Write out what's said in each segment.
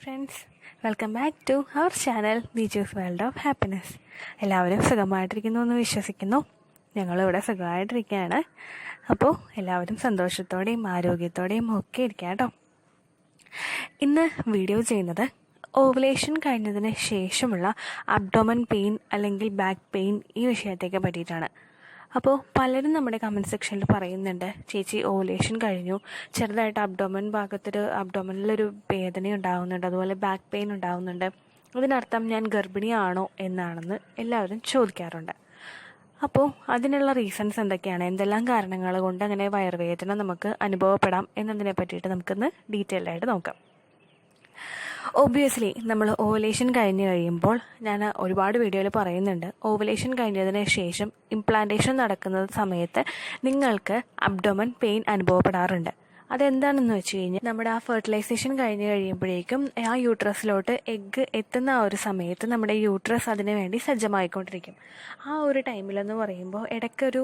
Friends, welcome back to our channel Neechu's world of happiness. എല്ലാവരും സുഖമായിട്ടിരിക്കുന്നു എന്ന് വിശ്വസിക്കുന്നു. ഞങ്ങളിവിടെ സുഖമായിട്ടിരിക്കുകയാണ്. അപ്പോൾ എല്ലാവരും സന്തോഷത്തോടെയും ആരോഗ്യത്തോടെയും ഒക്കെ ഇരിക്കുക കേട്ടോ. ഇന്ന് വീഡിയോ ചെയ്യുന്നത് ഓവുലേഷൻ കഴിഞ്ഞതിന് ശേഷമുള്ള അബ്ഡോമൻ പെയിൻ അല്ലെങ്കിൽ ബാക്ക് പെയിൻ ഈ വിഷയത്തേക്ക് പറ്റിയിട്ടാണ്. അപ്പോൾ പലരും നമ്മുടെ കമൻറ്റ് സെക്ഷനിൽ പറയുന്നുണ്ട്, ചേച്ചി ഓവുലേഷൻ കഴിഞ്ഞു, ചെറുതായിട്ട് അബ്ഡോമനിലൊരു വേദന ഉണ്ടാകുന്നുണ്ട്, അതുപോലെ ബാക്ക് പെയിൻ ഉണ്ടാകുന്നുണ്ട്, അതിനർത്ഥം ഞാൻ ഗർഭിണിയാണോ എന്നാണെന്ന് എല്ലാവരും ചോദിക്കാറുണ്ട്. അപ്പോൾ അതിനുള്ള റീസൺസ് എന്തൊക്കെയാണ്, എന്തെല്ലാം കാരണങ്ങൾ കൊണ്ട് അങ്ങനെ വയറുവേദന നമുക്ക് അനുഭവപ്പെടാം എന്നതിനെ പറ്റിയിട്ട് നമുക്കിന്ന് ഡീറ്റെയിൽഡ് ആയിട്ട് നോക്കാം. ഒബ്വിയസ്ലി നമ്മൾ ഓവുലേഷൻ കഴിഞ്ഞ് കഴിയുമ്പോൾ ഞാൻ ഒരുപാട് വീഡിയോയിൽ പറയുന്നുണ്ട്, ഓവുലേഷൻ കഴിഞ്ഞതിന് ശേഷം ഇംപ്ലാന്റേഷൻ നടക്കുന്ന സമയത്ത് നിങ്ങൾക്ക് അബ്ഡോമൻ പെയിൻ അനുഭവപ്പെടാറുണ്ട്. അതെന്താണെന്ന് വെച്ച് കഴിഞ്ഞാൽ നമ്മുടെ ആ ഫെർട്ടിലൈസേഷൻ കഴിഞ്ഞ് കഴിയുമ്പോഴേക്കും ആ യൂട്രസിലോട്ട് എഗ്ഗ് എത്തുന്ന ആ ഒരു സമയത്ത് നമ്മുടെ യൂട്രസ് അതിനു വേണ്ടി സജ്ജമായിക്കൊണ്ടിരിക്കും. ആ ഒരു ടൈമിലെന്ന് പറയുമ്പോൾ ഇടയ്ക്കൊരു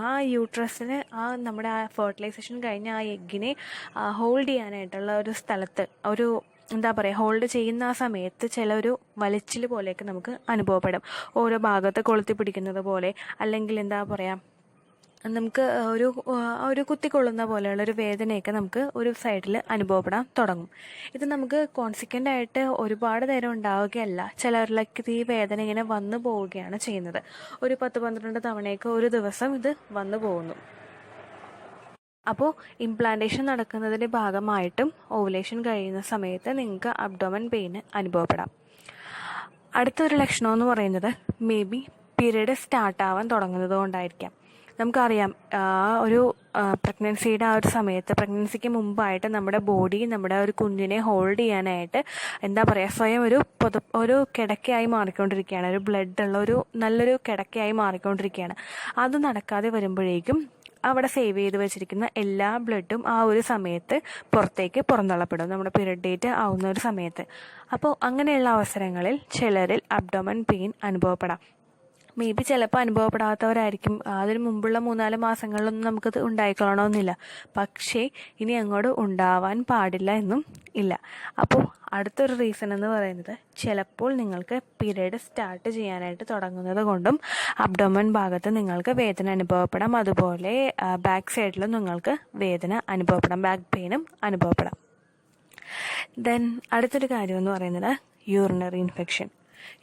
ആ യൂട്രസിന് നമ്മുടെ ആ ഫെർട്ടിലൈസേഷൻ കഴിഞ്ഞ ആ എഗ്ഗിനെ ഹോൾഡ് ചെയ്യാനായിട്ടുള്ള ഒരു സ്ഥലത്ത് ഹോൾഡ് ചെയ്യുന്ന ആ സമയത്ത് ചില വലിച്ചിൽ പോലെയൊക്കെ നമുക്ക് അനുഭവപ്പെടും. ഓരോ ഭാഗത്ത് കൊളുത്തി പിടിക്കുന്നത് പോലെ, അല്ലെങ്കിൽ നമുക്ക് ഒരു കുത്തിക്കൊള്ളുന്ന പോലെയുള്ളൊരു വേദനയൊക്കെ നമുക്ക് ഒരു സൈഡിൽ അനുഭവപ്പെടാൻ തുടങ്ങും. ഇത് നമുക്ക് കോൺസിക്വൻ്റ് ആയിട്ട് ഒരുപാട് നേരം ഉണ്ടാവുകയല്ല, ചിലരിലേക്ക് ഈ വേദന ഇങ്ങനെ വന്നു പോവുകയാണ് ചെയ്യുന്നത്. ഒരു 10-12 തവണയൊക്കെ ഒരു ദിവസം ഇത് വന്നു പോകുന്നു. അപ്പോൾ ഇംപ്ലാന്റേഷൻ നടക്കുന്നതിൻ്റെ ഭാഗമായിട്ടും ഓവുലേഷൻ കഴിയുന്ന സമയത്ത് നിങ്ങൾക്ക് അബ്ഡോമൻ പെയിൻ അനുഭവപ്പെടാം. അടുത്തൊരു ലക്ഷണം എന്ന് പറയുന്നത് മേ ബി പീരീഡ് സ്റ്റാർട്ടാവാൻ തുടങ്ങുന്നത് കൊണ്ടായിരിക്കാം. നമുക്കറിയാം, പ്രഗ്നൻസിയുടെ ആ ഒരു സമയത്ത്, പ്രഗ്നൻസിക്ക് മുമ്പായിട്ട് നമ്മുടെ ബോഡി നമ്മുടെ ഒരു കുഞ്ഞിനെ ഹോൾഡ് ചെയ്യാനായിട്ട് സ്വയം ഒരു കിടക്കയായി മാറിക്കൊണ്ടിരിക്കുകയാണ്, ഒരു ബ്ലഡുള്ള നല്ലൊരു കിടക്കയായി മാറിക്കൊണ്ടിരിക്കുകയാണ്. അത് നടക്കാതെ വരുമ്പോഴേക്കും അവിടെ സേവ് ചെയ്ത് വെച്ചിരിക്കുന്ന എല്ലാ ബ്ലഡും ആ ഒരു സമയത്ത് പുറന്തള്ളപ്പെടും, നമ്മുടെ പീരിയഡ് ഡേറ്റ് ആവുന്ന ഒരു സമയത്ത്. അപ്പോൾ അങ്ങനെയുള്ള അവസരങ്ങളിൽ ചിലരിൽ അബ്ഡോമൻ പെയിൻ അനുഭവപ്പെടാം. മേ ബി ചിലപ്പോൾ അനുഭവപ്പെടാത്തവരായിരിക്കും, അതിന് മുമ്പുള്ള 3-4 മാസങ്ങളിലൊന്നും നമുക്കത് ഉണ്ടായിക്കൊള്ളണമെന്നില്ല. പക്ഷേ ഇനി അങ്ങോട്ട് ഉണ്ടാവാൻ പാടില്ല എന്നും ഇല്ല. അപ്പോൾ അടുത്തൊരു റീസൺ എന്ന് പറയുന്നത്, ചിലപ്പോൾ നിങ്ങൾക്ക് പീരീഡ് സ്റ്റാർട്ട് ചെയ്യാനായിട്ട് തുടങ്ങുന്നത് കൊണ്ടും അബ്ഡോമൻ ഭാഗത്ത് നിങ്ങൾക്ക് വേദന അനുഭവപ്പെടാം. അതുപോലെ ബാക്ക് സൈഡിലും നിങ്ങൾക്ക് വേദന അനുഭവപ്പെടാം, ബാക്ക് പെയിനും അനുഭവപ്പെടാം. ദെൻ അടുത്തൊരു കാര്യം എന്ന് പറയുന്നത് യൂറിനറി ഇൻഫെക്ഷൻ.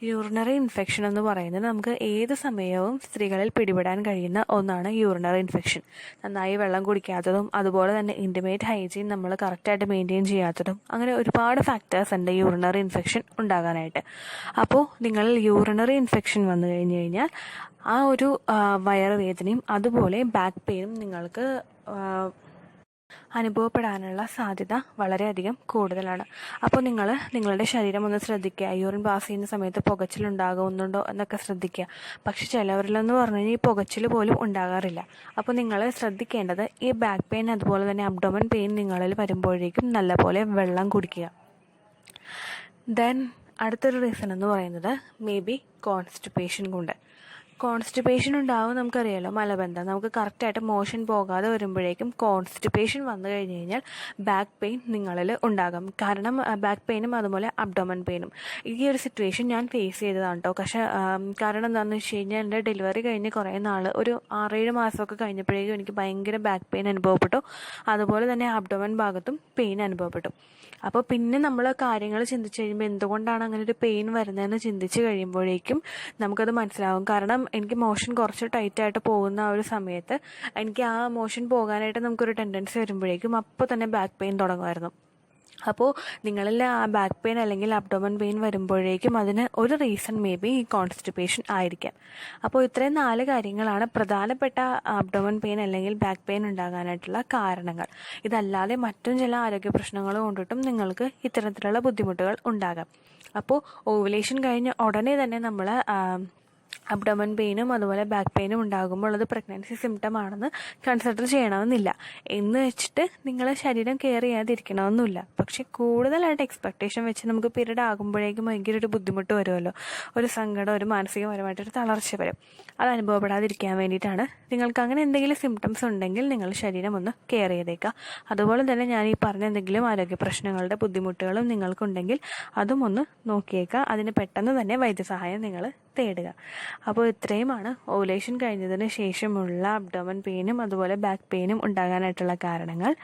യൂറിനറി ഇൻഫെക്ഷൻ എന്ന് പറയുന്നത് നമുക്ക് ഏത് സമയവും സ്ത്രീകളിൽ പിടിപെടാൻ കഴിയുന്ന ഒന്നാണ് യൂറിനറി ഇൻഫെക്ഷൻ. നന്നായി വെള്ളം കുടിക്കാത്തതും, അതുപോലെ തന്നെ ഇൻറ്റിമേറ്റ് ഹൈജീൻ നമ്മൾ കറക്റ്റായിട്ട് മെയിൻറ്റെയിൻ ചെയ്യാത്തതും, അങ്ങനെ ഒരുപാട് ഫാക്ടേഴ്സ് ഉണ്ട് യൂറിനറി ഇൻഫെക്ഷൻ ഉണ്ടാകാനായിട്ട്. അപ്പോൾ നിങ്ങളിൽ യൂറിനറി ഇൻഫെക്ഷൻ വന്നു കഴിഞ്ഞാൽ ആ ഒരു വയറുവേദനയും അതുപോലെ ബാക്ക് പെയിനും നിങ്ങൾക്ക് അനുഭവപ്പെടാനുള്ള സാധ്യത വളരെയധികം കൂടുതലാണ്. അപ്പോൾ നിങ്ങളുടെ ശരീരം ഒന്ന് ശ്രദ്ധിക്കുക. യൂറിൻ പാസ് ചെയ്യുന്ന സമയത്ത് പുകച്ചിലുണ്ടാകുന്നുണ്ടോ എന്നൊക്കെ ശ്രദ്ധിക്കുക. പക്ഷെ ചിലവരിലെന്ന് പറഞ്ഞു കഴിഞ്ഞാൽ ഈ പുകച്ചിൽ പോലും ഉണ്ടാകാറില്ല. അപ്പോൾ നിങ്ങൾ ശ്രദ്ധിക്കേണ്ടത്, ഈ ബാക്ക് പെയിൻ അതുപോലെ തന്നെ അബ്ഡോമൻ പെയിൻ നിങ്ങളിൽ വരുമ്പോഴേക്കും നല്ലപോലെ വെള്ളം കുടിക്കുക. ദെൻ അടുത്തൊരു റീസൺ എന്ന് പറയുന്നത് മേ ബി കോൺസ്റ്റിപ്പേഷൻ കൊണ്ട്. കോൺസ്റ്റിപ്പേഷൻ ഉണ്ടാവും, നമുക്കറിയാലോ, മലബന്ധം. നമുക്ക് കറക്റ്റായിട്ട് മോഷൻ പോകാതെ വരുമ്പോഴേക്കും കോൺസ്റ്റിപ്പേഷൻ വന്നു കഴിഞ്ഞ് കഴിഞ്ഞാൽ ബാക്ക് പെയിൻ നിങ്ങളിൽ ഉണ്ടാകും. കാരണം ബാക്ക് പെയിനും അതുപോലെ അബ്ഡോമൻ പെയിനും ഈ ഒരു സിറ്റുവേഷൻ ഞാൻ ഫേസ് ചെയ്തതാണ് കേട്ടോ. പക്ഷേ കാരണം എന്താണെന്ന് വെച്ച് കഴിഞ്ഞാൽ എൻ്റെ ഡെലിവറി കഴിഞ്ഞ് കുറേ നാൾ, ഒരു 6-7 മാസമൊക്കെ കഴിഞ്ഞപ്പോഴേക്കും എനിക്ക് ഭയങ്കര ബാക്ക് പെയിൻ അനുഭവപ്പെട്ടു. അതുപോലെ തന്നെ അബ്ഡോമൻ ഭാഗത്തും പെയിൻ അനുഭവപ്പെട്ടു. അപ്പോൾ പിന്നെ നമ്മൾ കാര്യങ്ങൾ ചിന്തിച്ച് കഴിയുമ്പോൾ എന്തുകൊണ്ടാണ് അങ്ങനെ ഒരു പെയിൻ വരുന്നതെന്ന് ചിന്തിച്ച് കഴിയുമ്പോഴേക്കും നമുക്കത് മനസ്സിലാവും. കാരണം എനിക്ക് മോഷൻ കുറച്ച് ടൈറ്റായിട്ട് പോകുന്ന ആ ഒരു സമയത്ത് എനിക്ക് ആ മോഷൻ പോകാനായിട്ട് നമുക്കൊരു ടെൻഡൻസി വരുമ്പോഴേക്കും അപ്പോൾ തന്നെ ബാക്ക് പെയിൻ തുടങ്ങുമായിരുന്നു. അപ്പോൾ നിങ്ങളിൽ ആ ബാക്ക് പെയിൻ അല്ലെങ്കിൽ അബ്ഡോമൻ പെയിൻ വരുമ്പോഴേക്കും അതിന് ഒരു റീസൺ മേ ബി ഈ കോൺസ്റ്റിപ്പേഷൻ ആയിരിക്കാം. അപ്പോൾ ഇത്രയും 4 കാര്യങ്ങളാണ് പ്രധാനപ്പെട്ട അബ്ഡോമൻ പെയിൻ അല്ലെങ്കിൽ ബാക്ക് പെയിൻ ഉണ്ടാകാനായിട്ടുള്ള കാരണങ്ങൾ. ഇതല്ലാതെ മറ്റും ചില ആരോഗ്യ പ്രശ്നങ്ങൾ കൊണ്ടിട്ടും നിങ്ങൾക്ക് ഇത്തരത്തിലുള്ള ബുദ്ധിമുട്ടുകൾ ഉണ്ടാകാം. അപ്പോൾ ഓവുലേഷൻ കഴിഞ്ഞ് ഉടനെ തന്നെ നമ്മൾ അബ്ഡോമൻ പെയിനും അതുപോലെ ബാക്ക് പെയിനും ഉണ്ടാകുമ്പോൾ അത് പ്രഗ്നൻസി സിംറ്റം ആണെന്ന് കൺസിഡർ ചെയ്യണമെന്നില്ല. എന്ന് വെച്ചിട്ട് നിങ്ങൾ ശരീരം കെയർ ചെയ്യാതിരിക്കണമെന്നില്ല. പക്ഷെ കൂടുതലായിട്ട് എക്സ്പെക്റ്റേഷൻ വെച്ച് നമുക്ക് പീരീഡ് ആകുമ്പോഴേക്കും ഭയങ്കര ഒരു ബുദ്ധിമുട്ട് വരുമല്ലോ, ഒരു സങ്കടം, ഒരു മാനസികപരമായിട്ടൊരു തളർച്ച വരും. അത് അനുഭവപ്പെടാതിരിക്കാൻ വേണ്ടിയിട്ടാണ് നിങ്ങൾക്ക് അങ്ങനെ എന്തെങ്കിലും സിംറ്റംസ് ഉണ്ടെങ്കിൽ നിങ്ങൾ ശരീരം ഒന്ന് കെയർ ചെയ്തേക്കുക. അതുപോലെ തന്നെ ഞാൻ ഈ പറഞ്ഞ എന്തെങ്കിലും ആരോഗ്യ പ്രശ്നങ്ങളുടെ ബുദ്ധിമുട്ടുകളും നിങ്ങൾക്കുണ്ടെങ്കിൽ അതും ഒന്ന് നോക്കിയേക്കുക. അതിന് പെട്ടെന്ന് തന്നെ വൈദ്യസഹായം നിങ്ങൾ തേടുക. അപ്പോൾ ഇത്രയുമാണ് ഓവുലേഷൻ കഴിഞ്ഞതിന് ശേഷമുള്ള അബ്ഡോമൻ പെയിനും അതുപോലെ ബാക്ക് പെയിനും ഉണ്ടാകാനായിട്ടുള്ള കാരണങ്ങൾ.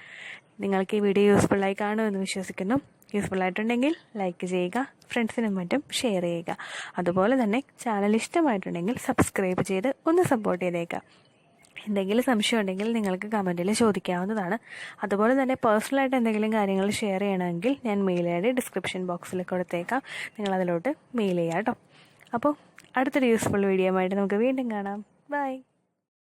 നിങ്ങൾക്ക് ഈ വീഡിയോ യൂസ്ഫുള്ളായി കാണുമെന്ന് വിശ്വസിക്കുന്നു. യൂസ്ഫുള്ളായിട്ടുണ്ടെങ്കിൽ ലൈക്ക് ചെയ്യുക, ഫ്രണ്ട്സിനും മറ്റും ഷെയർ ചെയ്യുക. അതുപോലെ തന്നെ ചാനൽ ഇഷ്ടമായിട്ടുണ്ടെങ്കിൽ സബ്സ്ക്രൈബ് ചെയ്ത് ഒന്ന് സപ്പോർട്ട് ചെയ്തേക്കുക. എന്തെങ്കിലും സംശയം ഉണ്ടെങ്കിൽ നിങ്ങൾക്ക് കമൻറ്റിൽ ചോദിക്കാവുന്നതാണ്. അതുപോലെ തന്നെ പേഴ്സണലായിട്ട് എന്തെങ്കിലും കാര്യങ്ങൾ ഷെയർ ചെയ്യണമെങ്കിൽ ഞാൻ മെയിൽ ഐ ഡി ഡിസ്ക്രിപ്ഷൻ ബോക്സിൽ കൊടുത്തേക്കാം. നിങ്ങളതിലോട്ട് മെയിൽ ചെയ്യാം കേട്ടോ. അപ്പോൾ അടുത്തൊരു യൂസ്ഫുൾ വീഡിയോ ആയിട്ട് നമുക്ക് വീണ്ടും കാണാം. ബൈ.